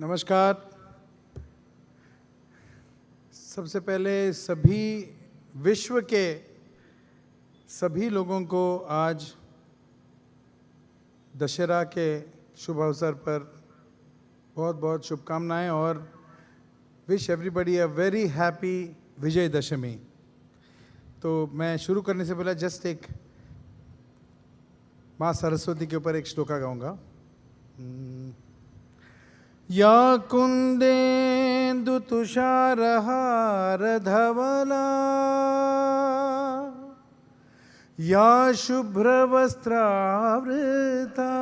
नमस्कार। सबसे पहले सभी विश्व के सभी लोगों को आज दशहरा के शुभ अवसर पर बहुत बहुत शुभकामनाएं और wish everybody a very happy Vijayadashami. तो मैं शुरू करने से पहले जस्ट एक माँ सरस्वती के ऊपर एक श्लोका गाऊंगा। या कुंदेन्दु तुषारहार धवला या शुभ्रवस्त्रावृता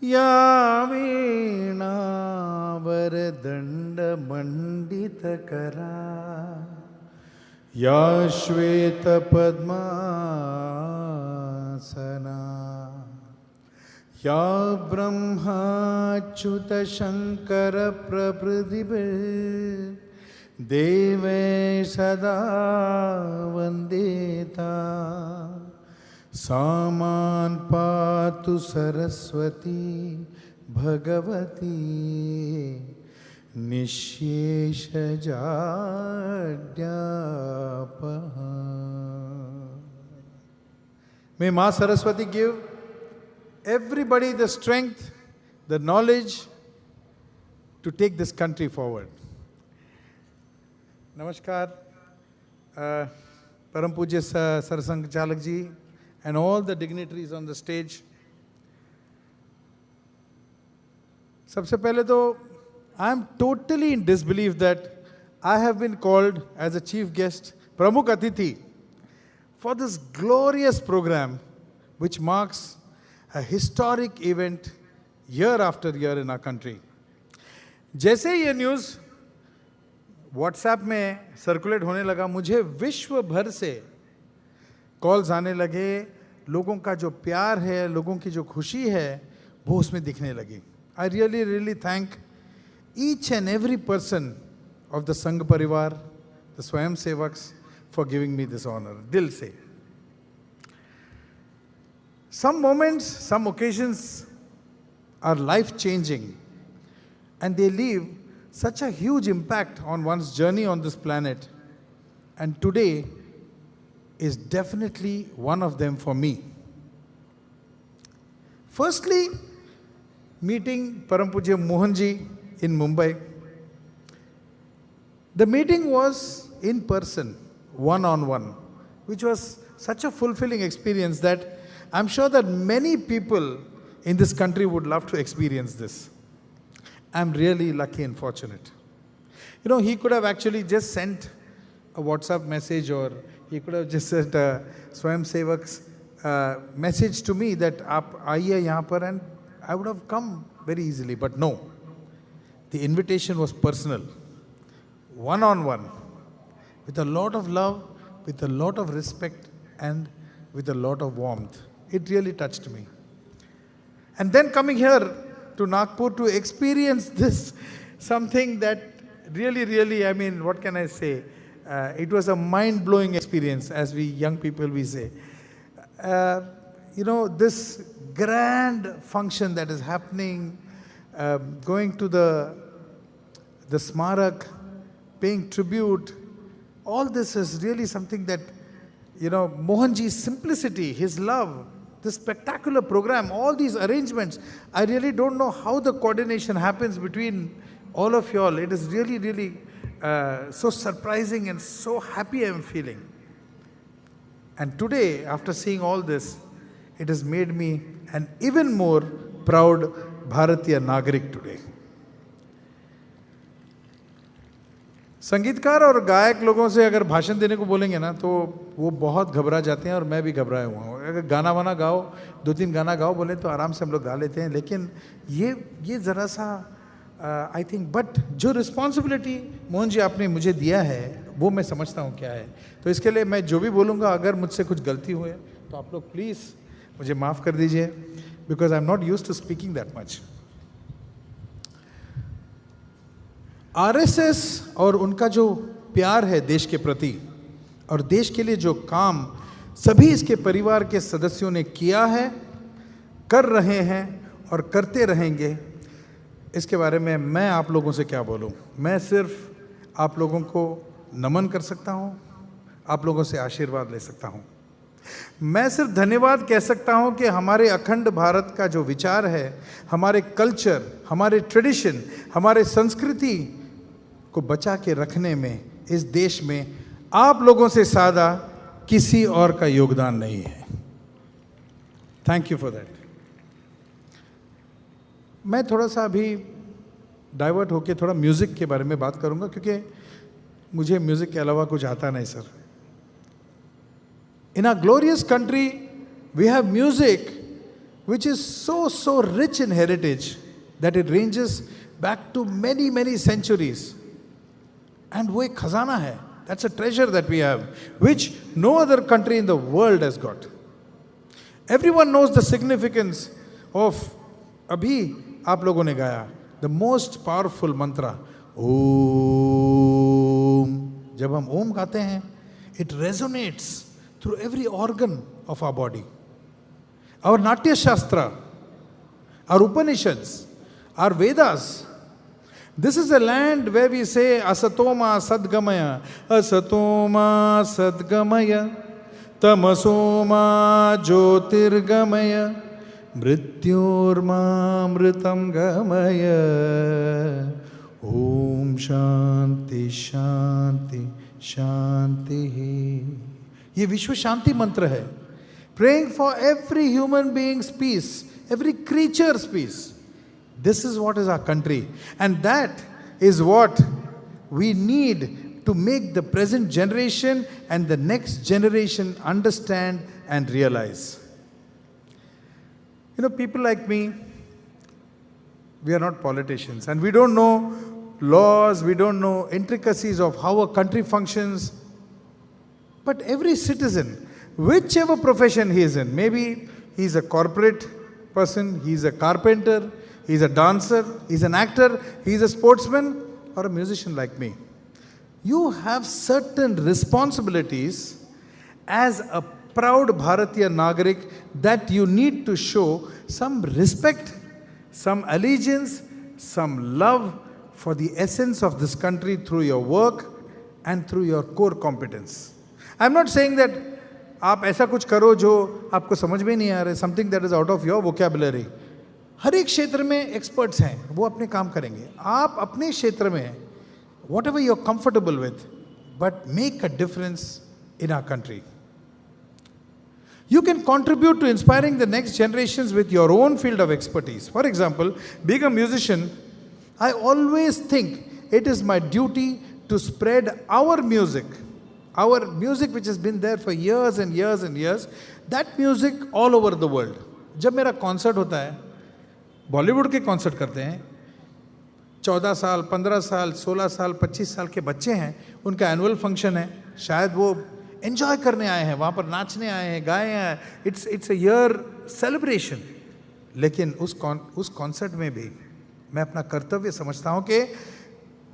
या वीणावरदण्डमण्डितकरा या श्वेतपद्मासना या ब्रह्माच्युतशङ्कर प्रभृतिभिर्देवै सदा वन्दिता सा मां पातु Saraswati Bhagwati निःशेषजाड्यापहा। May Ma Saraswati give everybody the strength, the knowledge to take this country forward. Namaskar, Param Pujya Sarsang Chalak ji and all the dignitaries on the stage. सबसे पहले तो I am totally in disbelief that I have been called as a chief guest, Pramukh Atithi, for this glorious program which marks a historic event year after year in our country. जैसे ये news WhatsApp में circulate होने लगा, मुझे विश्व भर से calls आने लगे। लोगों का जो प्यार है, लोगों की जो खुशी है, वो उसमें दिखने लगी। I really thank each and every person of the Sangh Parivar, the Swayam Sevaks, for giving me this honor. Dil se. Some moments, some occasions are life-changing and they leave such a huge impact on one's journey on this planet. And today is definitely one of them for me. Firstly, meeting Param Pujya Mohanji in Mumbai. The meeting was in person, one-on-one, which was such a fulfilling experience that I'm sure that many people in this country would love to experience this. I'm really lucky and fortunate. You know, he could have actually just sent a WhatsApp message, or he could have just sent a Swayam Sevak's message to me that aap aiye yahan par, and I would have come very easily. But no, the invitation was personal, one-on-one, with a lot of love, with a lot of respect, and with a lot of warmth. It really touched me. And then coming here to Nagpur to experience this, something that really, I mean, what can I say? It was a mind-blowing experience, as we young people, we say. You know, this grand function that is happening, going to the Smarak, paying tribute, all this is really something that, you know, Mohanji's simplicity, his love, this spectacular program, all these arrangements, I really don't know how the coordination happens between all of you all. It is really so surprising and so happy I am feeling. And today, after seeing all this, it has made me an even more proud Bharatiya Nagarik today. संगीतकार और गायक लोगों से अगर भाषण देने को बोलेंगे ना, तो वो बहुत घबरा जाते हैं, और मैं भी घबराया हुआ हूँ। अगर गाना वाना गाओ, 2-3 गाना गाओ बोले तो आराम से हम लोग गा लेते हैं, लेकिन ये ज़रा सा आई थिंक, बट जो रिस्पॉन्सिबिलिटी मोहन जी आपने मुझे दिया है, वो मैं समझता हूँ क्या है। तो इसके लिए मैं जो भी बोलूँगा, अगर मुझसे कुछ गलती हुए तो आप लोग प्लीज़ मुझे माफ़ कर दीजिए, because I am not used to speaking that much. RSS और उनका जो प्यार है देश के प्रति और देश के लिए जो काम सभी इसके परिवार के सदस्यों ने किया है, कर रहे हैं और करते रहेंगे, इसके बारे में मैं आप लोगों से क्या बोलूं? मैं सिर्फ आप लोगों को नमन कर सकता हूं, आप लोगों से आशीर्वाद ले सकता हूं। मैं सिर्फ धन्यवाद कह सकता हूं कि हमारे अखंड भारत का जो विचार है, हमारे कल्चर, हमारे ट्रेडिशन, हमारे संस्कृति को बचा के रखने में इस देश में आप लोगों से ज़्यादा किसी और का योगदान नहीं है। Thank you for that. मैं थोड़ा सा अभी डाइवर्ट होके थोड़ा म्यूज़िक के बारे में बात करूंगा, क्योंकि मुझे म्यूज़िक के अलावा कुछ आता नहीं sir. In our glorious country, we have music which is so rich in heritage that it ranges back to many centuries. And वो एक खजाना है. That's a treasure that we have, which no other country in the world has got. Everyone knows the significance of, अभी आप लोगों ने गाया, the most powerful mantra, Om. जब हम ओम गाते हैं, it resonates through every organ of our body. Our Natya Shastra, our Upanishads, our Vedas. This is a land where we say Asatoma Sadgamaya, Asatoma Sadgamaya, Tamasoma Jyotirgamaya, Mrityorma Mritam Gamaya. Om Shanti Shanti Shanti. ये विश्व शांति मंत्र है. Praying for every human being's peace, every creature's peace. This is what is our country. And that is what we need to make the present generation and the next generation understand and realize. You know, people like me, we are not politicians and we don't know laws, we don't know intricacies of how a country functions. But every citizen, whichever profession he is in, maybe he's a corporate person, he's a carpenter, he's a dancer, he's an actor, he's a sportsman or a musician like me. You have certain responsibilities as a proud Bharatiya Nagarik that you need to show some respect, some allegiance, some love for the essence of this country through your work and through your core competence. I'm not saying that आप ऐसा कुछ करो जो आपको समझ में नहीं आ रहा है, something that is out of your vocabulary. हर एक क्षेत्र में experts हैं, वो अपने काम करेंगे. आप अपने क्षेत्र में whatever you're comfortable with, but make a difference in our country. You can contribute to inspiring the next generations with your own field of expertise. For example, being a musician, I always think it is my duty to spread our music which has been there for years and years and years, that music all over the world. जब मेरा concert होता है, बॉलीवुड के concert करते हैं, 14 साल, 15 साल, 16 साल, 25 साल के बच्चे हैं, उनका एनुअल फंक्शन है, शायद वो एंजॉय करने आए हैं, वहाँ पर नाचने आए हैं, गाए हैं, इट्स अ ईयर सेलिब्रेशन. लेकिन उस कॉन्सर्ट में भी मैं अपना कर्तव्य समझता हूँ कि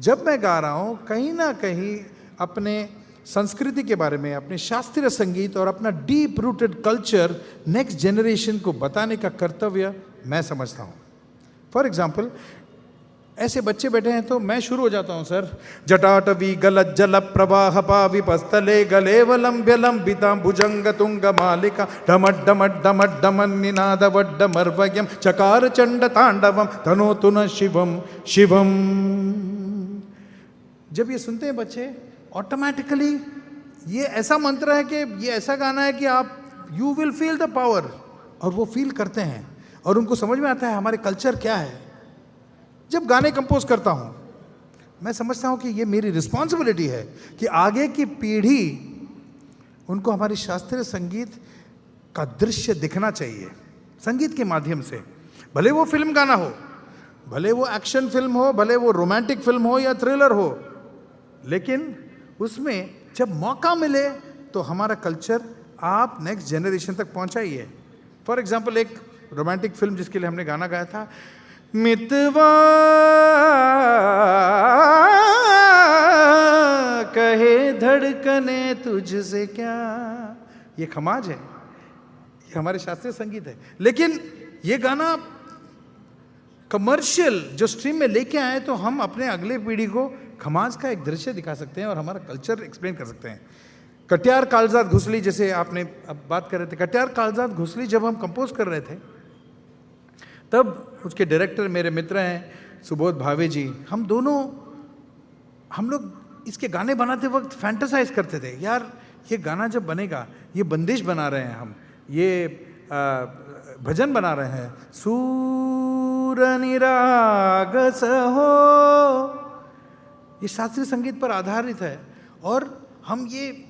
जब मैं गा रहा हूँ, कहीं ना कहीं अपने संस्कृति के बारे में, अपने शास्त्रीय संगीत और अपना deep rooted culture next generation को बताने का कर्तव्य मैं समझता हूँ. फॉर एग्जाम्पल, ऐसे बच्चे बैठे हैं तो मैं शुरू हो जाता हूँ, सर. जटाटवी गलत जल प्रवाह पाविपस्थले गलेवलंब्य लंबिता भुजंग तुंग मालिका डमट डमट डमट डमन निनाद वड्डमर्वयम चकार चंड तांडवम तनोतु न शिवम शिवम. जब ये सुनते हैं बच्चे, ऑटोमेटिकली ये ऐसा मंत्र है कि ये ऐसा गाना है कि आप you will feel the power, और वो फील करते हैं और उनको समझ में आता है हमारे कल्चर क्या है. जब गाने कंपोज करता हूँ, मैं समझता हूँ कि ये मेरी रिस्पॉन्सिबिलिटी है कि आगे की पीढ़ी उनको हमारी शास्त्रीय संगीत का दृश्य दिखना चाहिए संगीत के माध्यम से. भले वो फिल्म गाना हो, भले वो एक्शन फिल्म हो, भले वो रोमांटिक फिल्म हो या थ्रिलर हो, लेकिन उसमें जब मौका मिले तो हमारा कल्चर आप नेक्स्ट जनरेशन तक पहुंचाइए. फॉर एग्जाम्पल, एक रोमांटिक फिल्म जिसके लिए हमने गाना गाया था, मितवा कहे धड़कने तुझसे क्या, ये खमाज है, ये हमारे शास्त्रीय संगीत है. लेकिन ये गाना कमर्शियल जो स्ट्रीम में लेके आए तो हम अपने अगले पीढ़ी को खमाज का एक दृश्य दिखा सकते हैं और हमारा कल्चर एक्सप्लेन कर सकते हैं। कटियार कालजात घुसली, जैसे आपने अब बात कर रहे थे, कटियार कालजात घुसली जब हम कंपोज कर रहे थे तब उसके डायरेक्टर मेरे मित्र हैं सुबोध भावे जी, हम लोग इसके गाने बनाते वक्त फैंटेसाइज करते थे, यार ये गाना जब बनेगा, ये बंदिश बना रहे हैं हम, ये भजन बना रहे हैं, सूर निराग सहो, ये शास्त्रीय संगीत पर आधारित है। और हम ये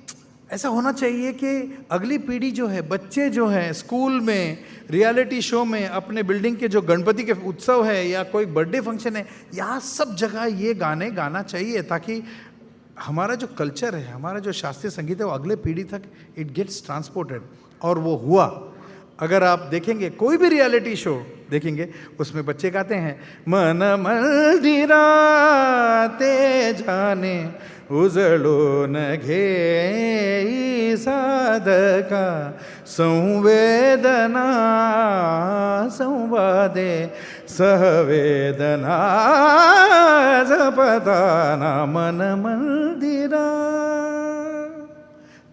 ऐसा होना चाहिए कि अगली पीढ़ी जो है, बच्चे जो हैं स्कूल में, रियलिटी शो में, अपने बिल्डिंग के जो गणपति के उत्सव है या कोई बर्थडे फंक्शन है, यहाँ सब जगह ये गाने गाना चाहिए ताकि हमारा जो कल्चर है, हमारा जो शास्त्रीय संगीत है वो अगले पीढ़ी तक इट गेट्स ट्रांसपोर्टेड। और वो हुआ। अगर आप देखेंगे कोई भी रियलिटी शो देखेंगे उसमें बच्चे गाते हैं, मन मंदिराते जाने उजळो न घे साधका संवेदना संवादे सहवेदना जपताना मन मंदिरा।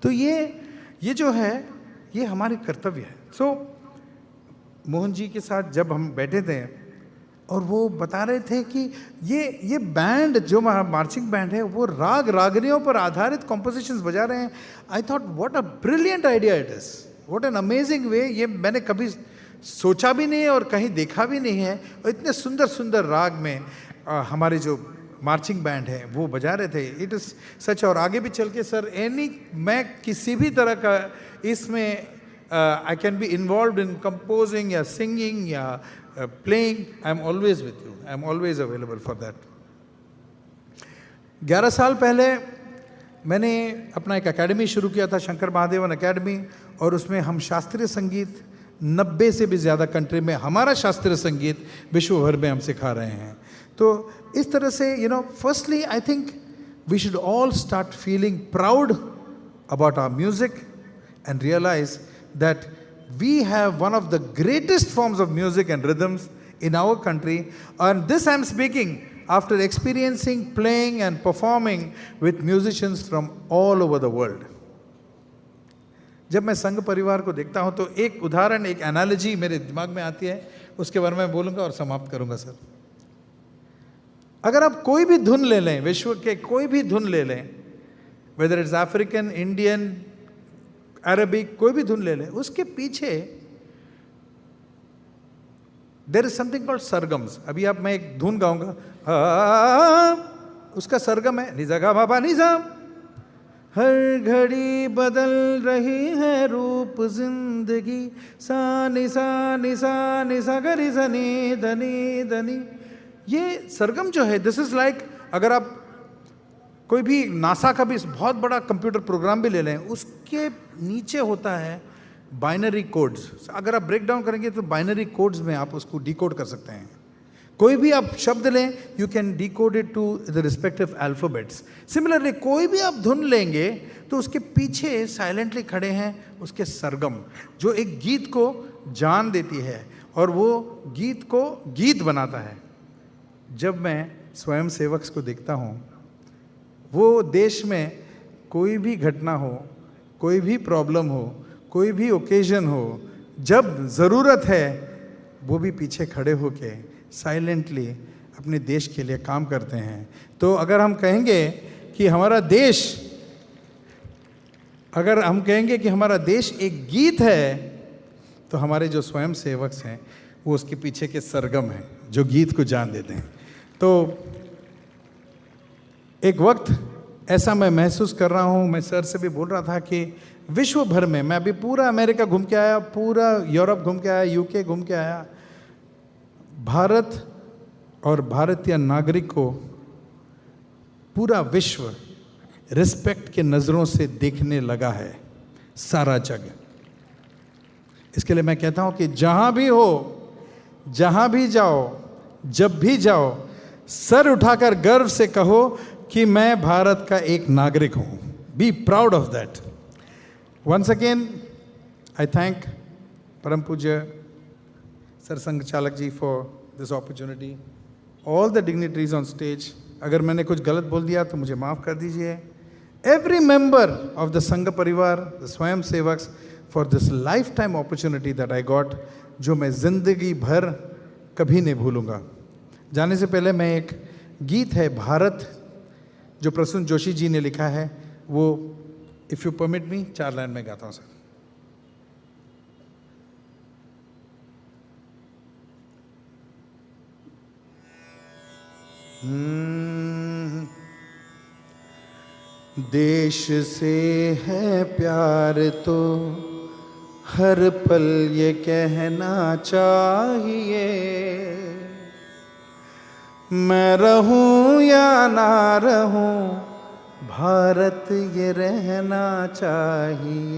तो ये जो है ये हमारे कर्तव्य है। सो मोहन जी के साथ जब हम बैठे थे और वो बता रहे थे कि ये बैंड जो मार्चिंग बैंड है वो राग रागनियों पर आधारित कॉम्पोजिशंस बजा रहे हैं। I thought what a brilliant idea it is, what an amazing वे। ये मैंने कभी सोचा भी नहीं और कहीं देखा भी नहीं है। और इतने सुंदर सुंदर राग में हमारे जो मार्चिंग बैंड है वो बजा रहे थे। It is such. और आगे भी चल के सर मैं किसी भी तरह का इसमें I can be involve in composing या सिंगिंग या playing, I am always with you. I am always available for that. 11 साल पहले मैंने अपना एक एकेडमी शुरू किया था, शंकर महादेवन एकेडमी, और उसमें हम शास्त्रीय संगीत 90 से भी ज़्यादा कंट्री में हमारा शास्त्रीय संगीत विश्व भर में हम सिखा रहे हैं। तो इस तरह से firstly I think we should all start feeling proud about our music and realize that we have one of the greatest forms of music and rhythms in our country. And this I am speaking after experiencing playing and performing with musicians from all over the world. जब मैं संघ परिवार को देखता हूं तो एक उदाहरण, एक एनालॉजी मेरे दिमाग में आती है, उसके बारे में बोलूंगा और समाप्त करूंगा। सर, अगर आप कोई भी धुन ले लें, विश्व के कोई भी धुन ले लें, whether it's African, Indian, Arabic, कोई भी धुन ले लें, उसके पीछे देयर इज समथिंग कॉल्ड सरगम्स। अभी आप, मैं एक धुन गाऊंगा, उसका सरगम है निजा गा बाबा निजा। हर घड़ी बदल रही है रूप जिंदगी, सा निसा निसा निसा गरी सनी धनी धनी। ये सरगम जो है, दिस इज लाइक, अगर आप कोई भी नासा का भी बहुत बड़ा कंप्यूटर प्रोग्राम भी ले लें, उसके नीचे होता है बाइनरी कोड्स। अगर आप ब्रेक डाउन करेंगे तो बाइनरी कोड्स में आप उसको डिकोड कर सकते हैं। कोई भी आप शब्द लें, you can decode it to the respective alphabets. Similarly कोई भी आप धुन लेंगे तो उसके पीछे साइलेंटली खड़े हैं उसके सरगम, जो एक गीत को जान देती है और वो गीत को गीत बनाता है। जब मैं स्वयं सेवक को देखता हूँ, वो देश में कोई भी घटना हो, कोई भी प्रॉब्लम हो, कोई भी ओकेजन हो, जब ज़रूरत है वो भी पीछे खड़े होके साइलेंटली अपने देश के लिए काम करते हैं। तो अगर हम कहेंगे कि हमारा देश, अगर हम कहेंगे कि हमारा देश एक गीत है, तो हमारे जो स्वयं सेवक हैं वो उसके पीछे के सरगम हैं जो गीत को जान देते हैं। तो एक वक्त ऐसा मैं महसूस कर रहा हूँ, मैं सर से भी बोल रहा था कि विश्व भर में, मैं अभी पूरा अमेरिका घूम के आया, पूरा यूरोप घूम के आया, यूके घूम के आया, भारत और भारतीय नागरिक को पूरा विश्व रिस्पेक्ट के नज़रों से देखने लगा है, सारा जग। इसके लिए मैं कहता हूँ कि जहाँ भी हो, जहाँ भी जाओ, जब भी जाओ, सर उठाकर गर्व से कहो कि मैं भारत का एक नागरिक हूँ। Be proud of that. Once again I thank परम पूज्य सर संघ चालक ji for this opportunity. All the dignitaries on stage. अगर मैंने कुछ गलत बोल दिया तो मुझे माफ़ कर दीजिए. Every member of the Sangha Parivar, the Swayam Sevaks, for this lifetime opportunity that I got, जो मैं जिंदगी भर कभी नहीं भूलूंगा. जाने से पहले मैं एक गीत है भारत जो प्रसून जोशी जी ने लिखा है, वो if you permit me 4 line में गाता हूं सर. देश से है प्यार तो हर पल ये कहना चाहिए, मैं रहूं या ना रहूं भारत ये रहना चाहिए.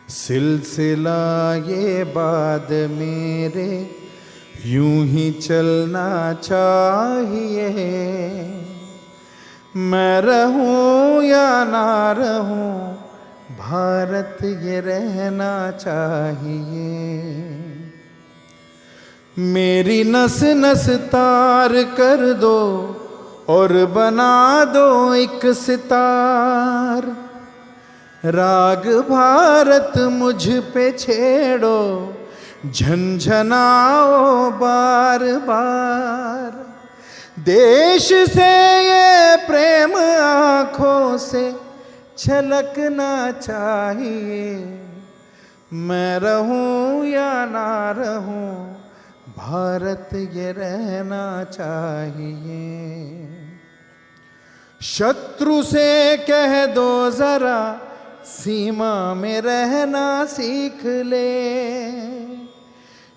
सिलसिला ये बाद मेरे यूं ही चलना चाहिए, मैं रहूं या ना रहूं भारत ये रहना चाहिए. मेरी नस नस तार कर दो और बना दो एक सितार, राग भारत मुझ पे छेड़ो झंझनाओ बार बार. देश से ये प्रेम आँखों से छलकना चाहिए, मैं रहूं या ना रहूं भारत ये रहना चाहिए. शत्रु से कह दो जरा सीमा में रहना सीख ले,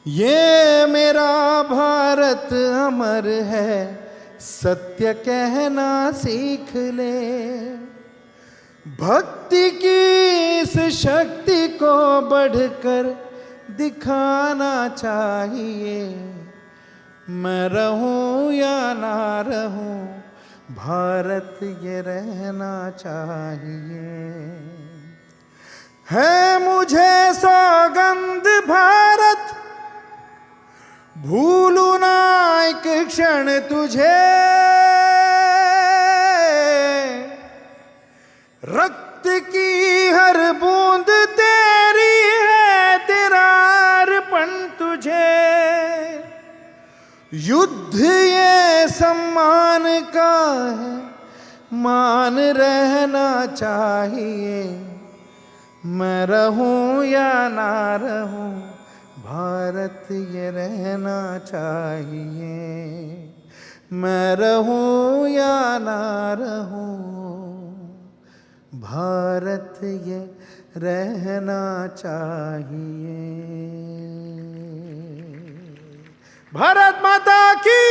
ये मेरा भारत अमर है सत्य कहना सीख ले. भक्ति की इस शक्ति को बढ़कर दिखाना चाहिए, मैं रहूं या ना रहूं भारत ये रहना चाहिए. है मुझे सौगंध भारत भूलूं ना एक क्षण तुझे, रक्त की हर बूंद तेरी है तेरा अर्पण तुझे. युद्ध ये सम्मान का है मान रहना चाहिए, मैं रहूं या ना रहूं भारत ये रहना चाहिए, मैं रहूं या ना रहूं भारत ये रहना चाहिए. भारत माता की